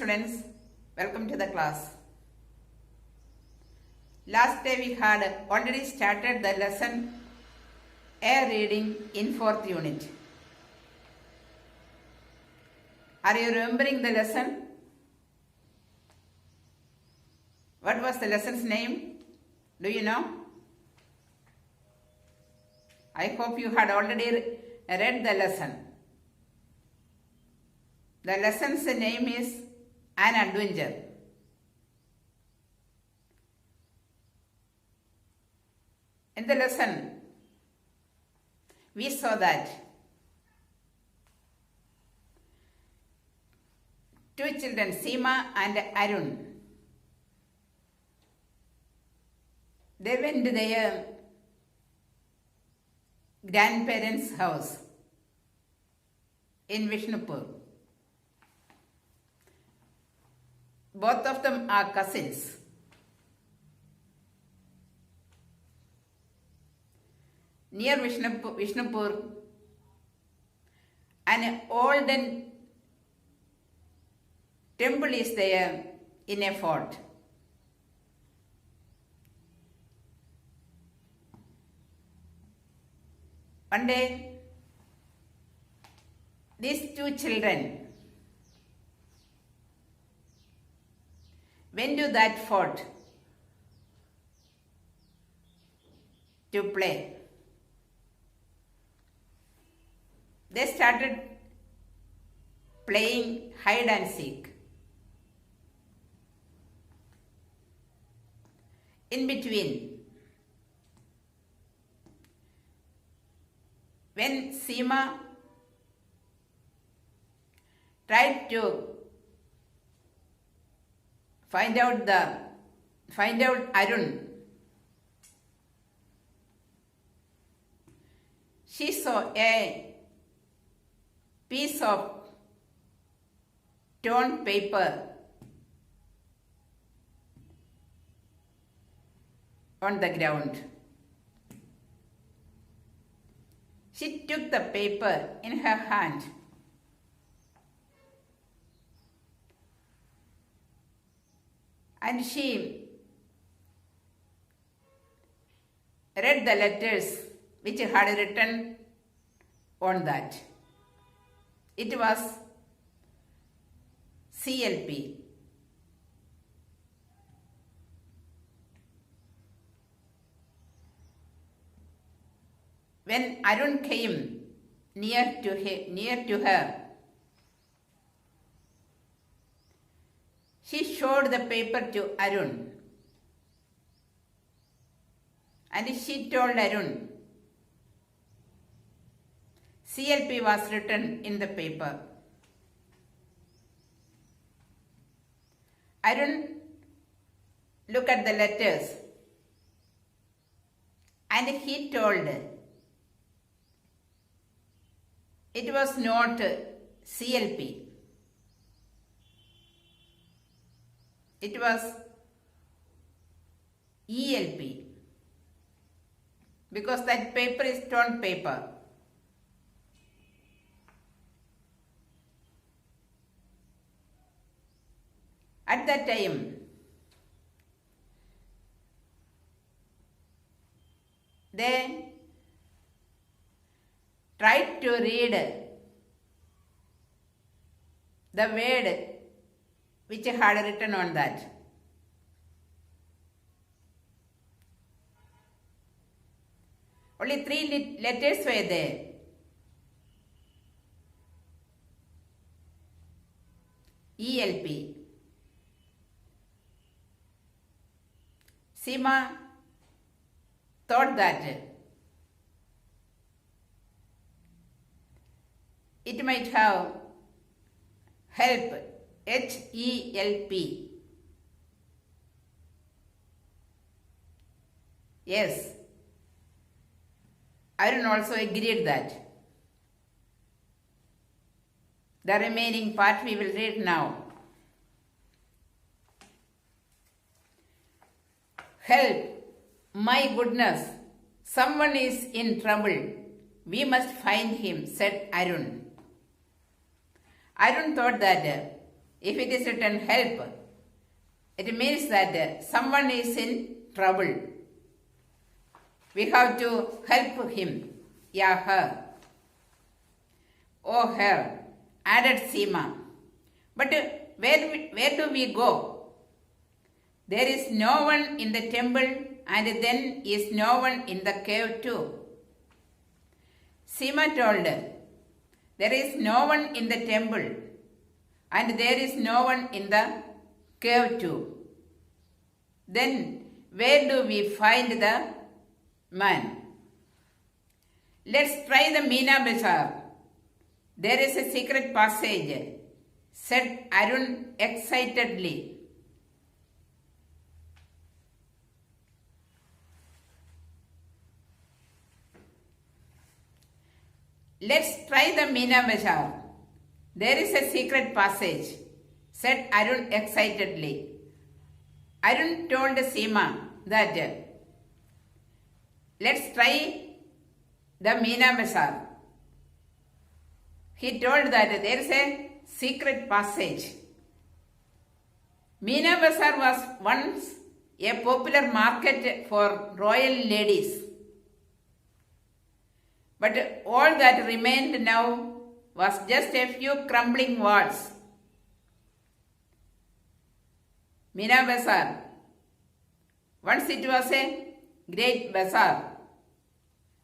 students, welcome to the class. Last day we had already started the lesson Air Reading in 4th unit. Are you remembering the lesson? What was the lesson's name? Do you know? I hope you had already read the lesson. The lesson's name is An Adventure. In the lesson, we saw that two children, Seema and Arun, they went to their grandparents' house in Vishnupur. Both of them are cousins. Near Vishnupur, an olden temple is there in a fort. One day, these two children went to that fort to play. They started playing hide and seek. In between, when Seema tried to find out Arun, she saw a piece of torn paper on the ground. She took the paper in her hand and she read the letters which had written on that. It was CLP. When Arun came near to her, she showed the paper to Arun and she told Arun, CLP was written in the paper. Arun looked at the letters and he told it was not CLP. It was ELP because that paper is torn paper. At that time, they tried to read the word which had written on that. Only three letters were there. ELP. Seema thought that it might have help, HELP. Yes, Arun also agreed that. The remaining part we will read now. Help! My goodness! Someone is in trouble. We must find him, said Arun. Arun thought that if it is written help, it means that someone is in trouble. We have to help him, yeah, her. Oh, her, added Seema. But where do we go? There is no one in the temple, and then is no one in the cave too. Seema told, there is no one in the temple, and there is no one in the cave too. Then where do we find the man? Let's try the Meena Bazaar. There is a secret passage, said Arun excitedly. Let's try the Meena Bazaar. There is a secret passage, said Arun excitedly. Arun told Seema that let's try the Meena Bazaar. He told that there is a secret passage. Meena Bazaar was once a popular market for royal ladies. But all that remained now was just a few crumbling walls. Meena Bazaar. Once it was a great bazaar.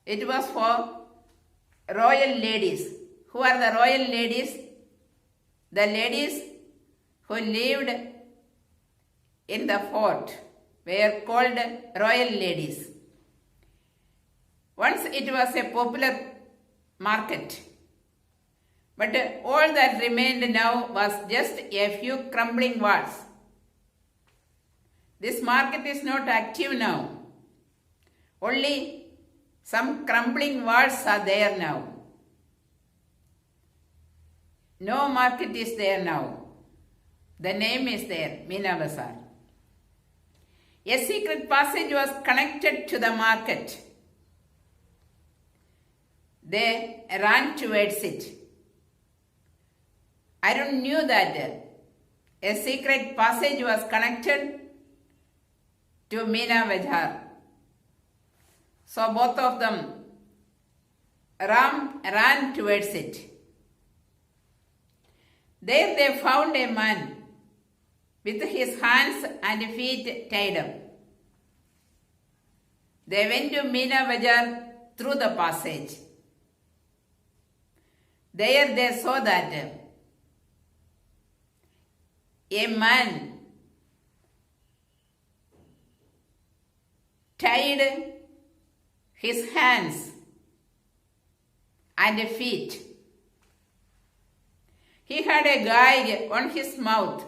It was for royal ladies. Who are the royal ladies? The ladies who lived in the fort were called royal ladies. Once it was a popular market, but all that remained now was just a few crumbling walls. This market is not active now. Only some crumbling walls are there now. No market is there now. The name is there, Meena Bazaar. A secret passage was connected to the market. They ran towards it. Arun knew that a secret passage was connected to Meena Bazaar. So both of them ran towards it. There they found a man with his hands and feet tied up. They went to Meena Bazaar through the passage. There they saw that a man tied his hands and feet. He had a gauge on his mouth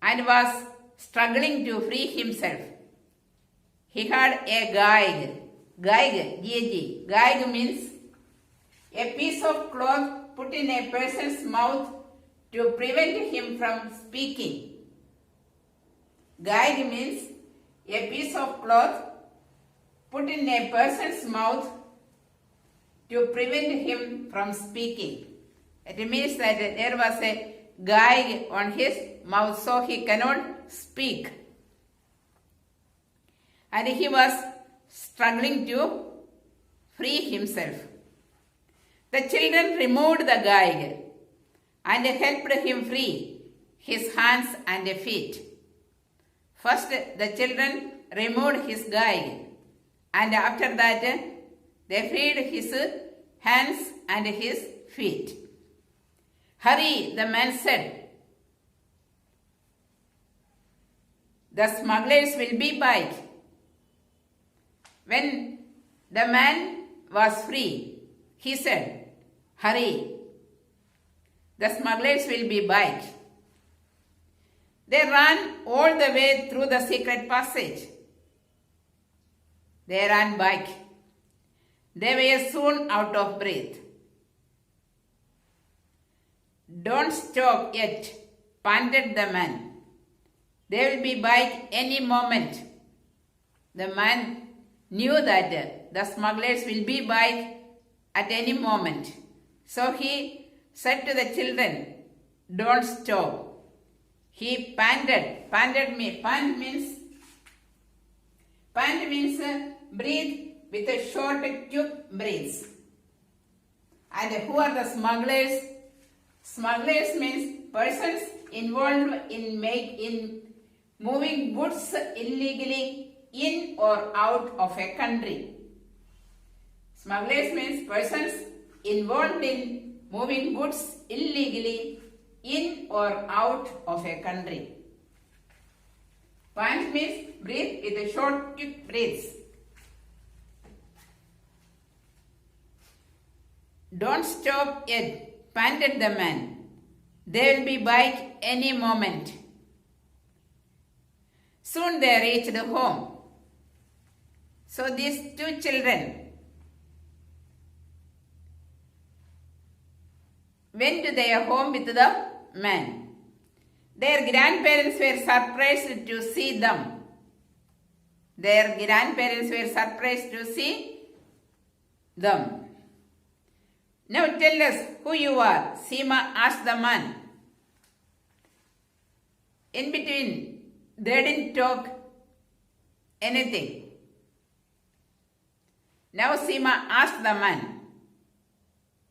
and was struggling to free himself. He had a gauge. Gauge, G-A-G. Gauge means a piece of cloth put in a person's mouth to prevent him from speaking. Gauge means a piece of cloth put in a person's mouth to prevent him from speaking. It means that there was a gauge on his mouth, so he cannot speak. And he was struggling to free himself. The children removed the gauge and helped him free his hands and feet. First, the children removed his gauge, and after that, they freed his hands and his feet. Hurry, the man said. The smugglers will be back. When the man was free, he said, hurry, the smugglers will be back. They ran all the way through the secret passage. They ran back. They were soon out of breath. Don't stop yet, panted the man. They will be back any moment. The man knew that the smugglers will be back at any moment. So he said to the children, don't stop. He panted. Pant means breathe with a short quick breaths. And who are the smugglers? Smugglers means persons involved in moving goods illegally in or out of a country. Smugglers means persons involved in moving goods illegally in or out of a country. Pant means breathe with a short quick breaths. Don't stop yet, panted the man. They will be back any moment. Soon they reached home. So these two children went to their home with the man. Their grandparents were surprised to see them. Now tell us who you are, Seema asked the man. In between, they didn't talk anything. Now Seema asked the man.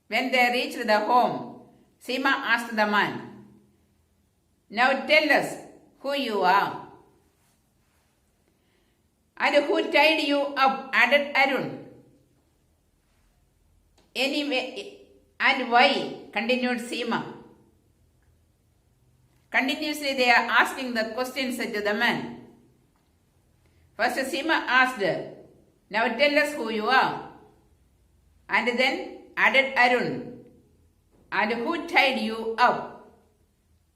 When they reached the home, Seema asked the man, now tell us who you are. And who tied you up, added Arun. Anyway, and why, continued Seema. Continuously they are asking the questions to the man. First Seema asked, now tell us who you are. And then added Arun. And who tied you up?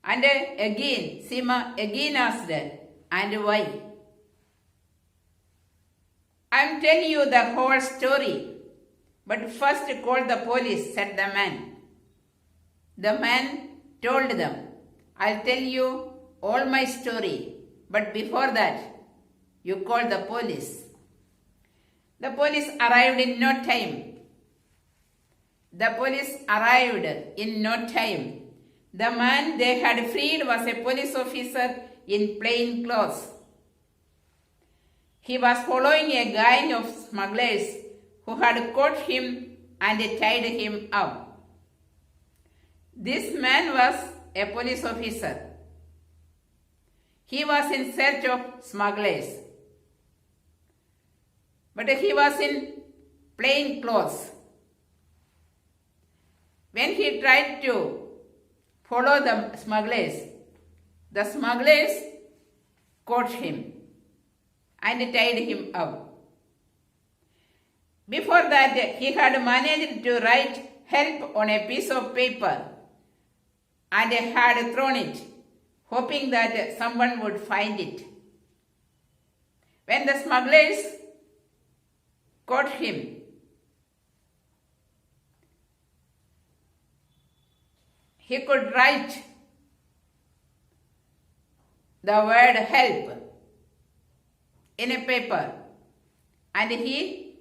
And again, Seema again asked, and why? I am telling you the whole story. But first call the police, said the man. The man told them, I'll tell you all my story. But before that, you call the police. The police arrived in no time. The man they had freed was a police officer in plain clothes. He was following a gang of smugglers who had caught him and tied him up. This man was a police officer. He was in search of smugglers. But he was in plain clothes. When he tried to follow the smugglers caught him and tied him up. Before that, he had managed to write help on a piece of paper and had thrown it, hoping that someone would find it. When the smugglers caught him, he could write the word help in a paper and he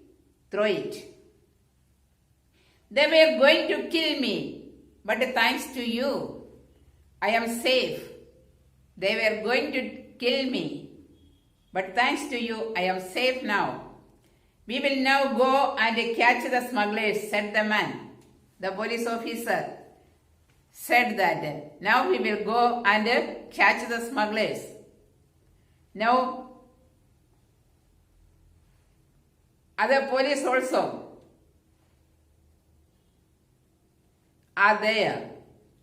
threw it. They were going to kill me, but thanks to you, I am safe. They were going to kill me, but thanks to you, I am safe now. We will now go and catch the smugglers, said the man. The police officer said that now we will go and catch the smugglers. Now, other police also are there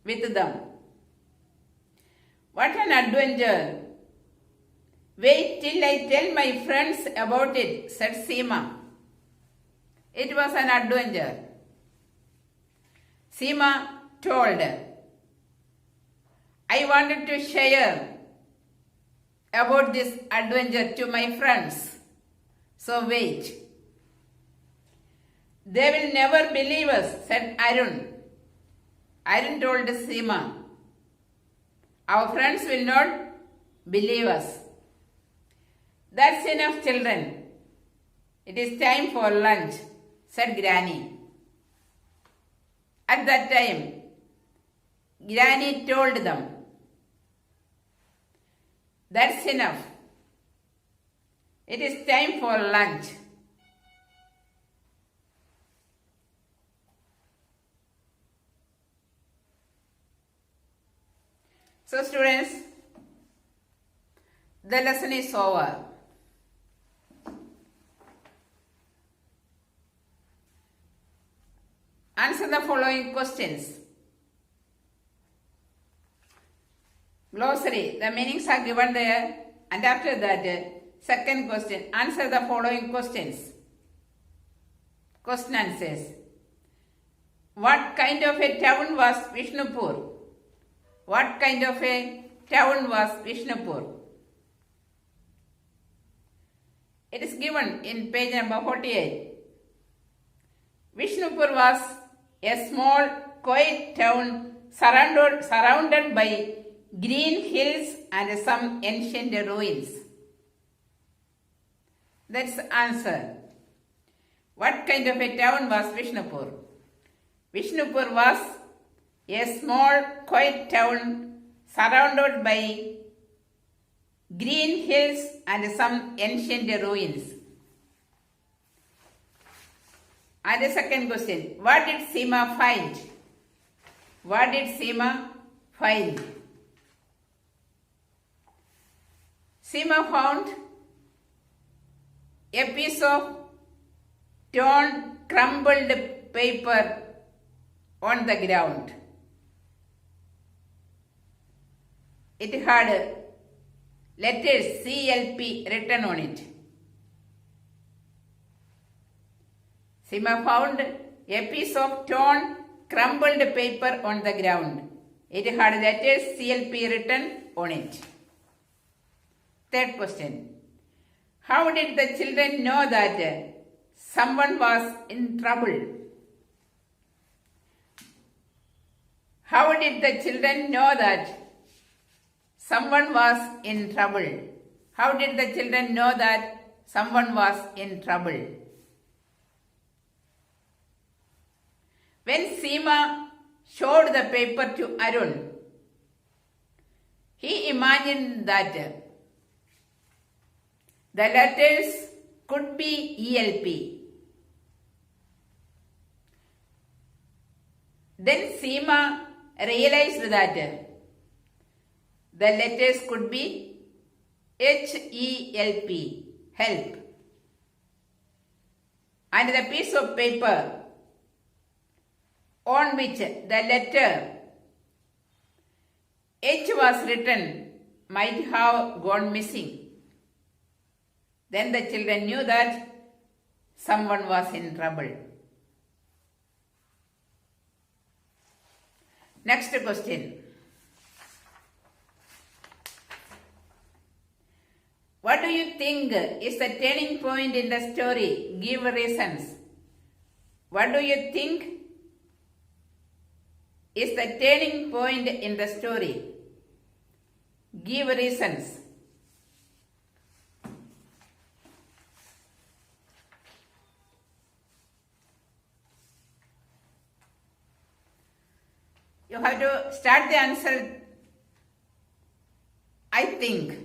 with them. What an adventure! Wait till I tell my friends about it, said Seema. It was an adventure. Seema told, I wanted to share about this adventure to my friends. So wait. They will never believe us, said Arun. Arun told Seema, our friends will not believe us. That's enough, children. It is time for lunch, said Granny. At that time, Granny told them, "That's enough. It is time for lunch." So students, the lesson is over. Answer the following questions. Glossary, the meanings are given there, and after that, second question, answer the following questions. Question answers. What kind of a town was Vishnupur? What kind of a town was Vishnupur? It is given in page number 48. Vishnupur was a small, quiet town surrounded by green hills and some ancient ruins. That's the answer. What kind of a town was Vishnupur? Vishnupur was a small, quiet town surrounded by green hills and some ancient ruins. And the second question, what did Seema find? What did Seema find? Seema found a piece of torn, crumpled paper on the ground. It had letters CLP written on it. Seema found a piece of torn, crumpled paper on the ground. It had letters CLP written on it. Third question. How did the children know that someone was in trouble? How did the children know that someone was in trouble? How did the children know that someone was in trouble? When Seema showed the paper to Arun, he imagined that the letters could be ELP. Then Seema realized that the letters could be HELP, help. And the piece of paper on which the letter H was written might have gone missing. Then the children knew that someone was in trouble. Next question. What do you think is the turning point in the story? Give reasons. What do you think is the turning point in the story? Give reasons. You have to start the answer, I think.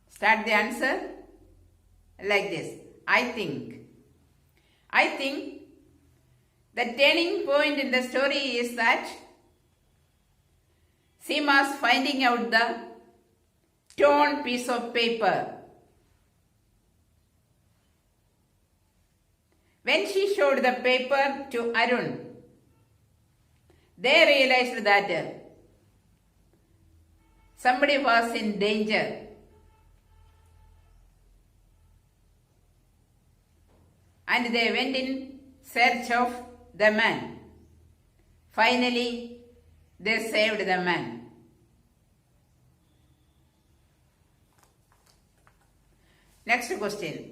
Start the answer like this. I think. I think the turning point in the story is that Seema's finding out the torn piece of paper. When she showed the paper to Arun, they realized that somebody was in danger. And they went in search of the man. Finally, they saved the man. Next question.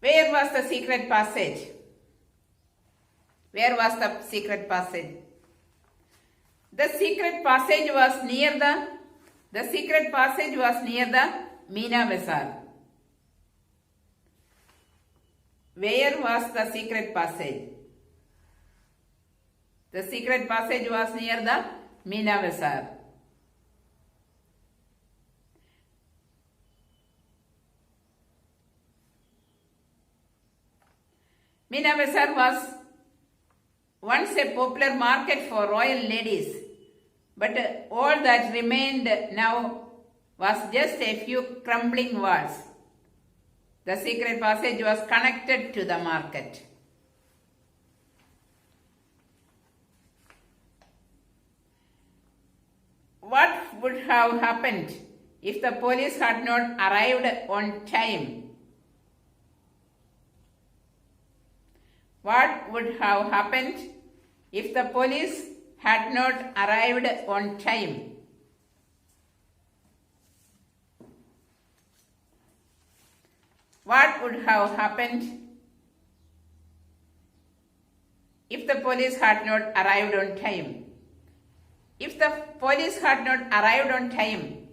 Where was the secret passage? Where was the secret passage? The secret passage was near the secret passage was near the Meena Bazaar. where was the secret passage? The secret passage was near the Meena Bazaar. Meena Bazaar was once a popular market for royal ladies, but all that remained now was just a few crumbling walls. The secret passage was connected to the market. What would have happened if the police had not arrived on time? What would have happened if the police had not arrived on time? What would have happened if the police had not arrived on time? If the police had not arrived on time,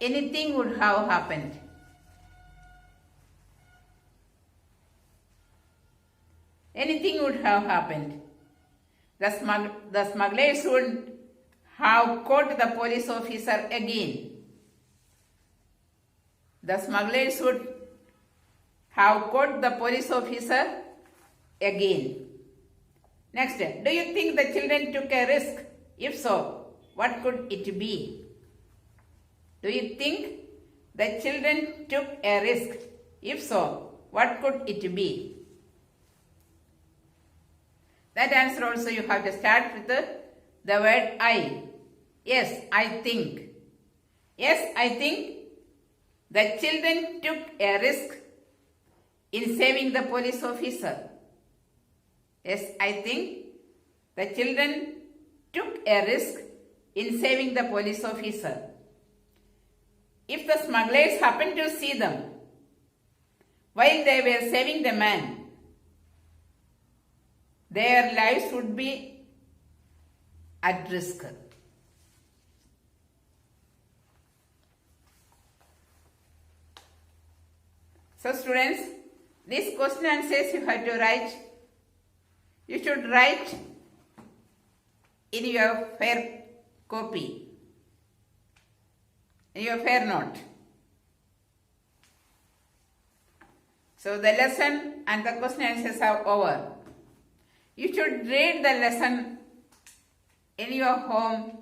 anything would have happened. Anything would have happened. The smugglers would have caught the police officer again. The smugglers would have caught the police officer again. Next, do you think the children took a risk? If so, what could it be? Do you think the children took a risk? If so, what could it be? That answer also you have to start with the word I. Yes, I think. Yes, I think the children took a risk in saving the police officer. Yes, I think the children took a risk in saving the police officer. If the smugglers happened to see them while they were saving the man, their lives would be at risk. So students, these question answers you have to write. You should write in your fair copy, in your fair note. So the lesson and the question answers are over. You should read the lesson in your home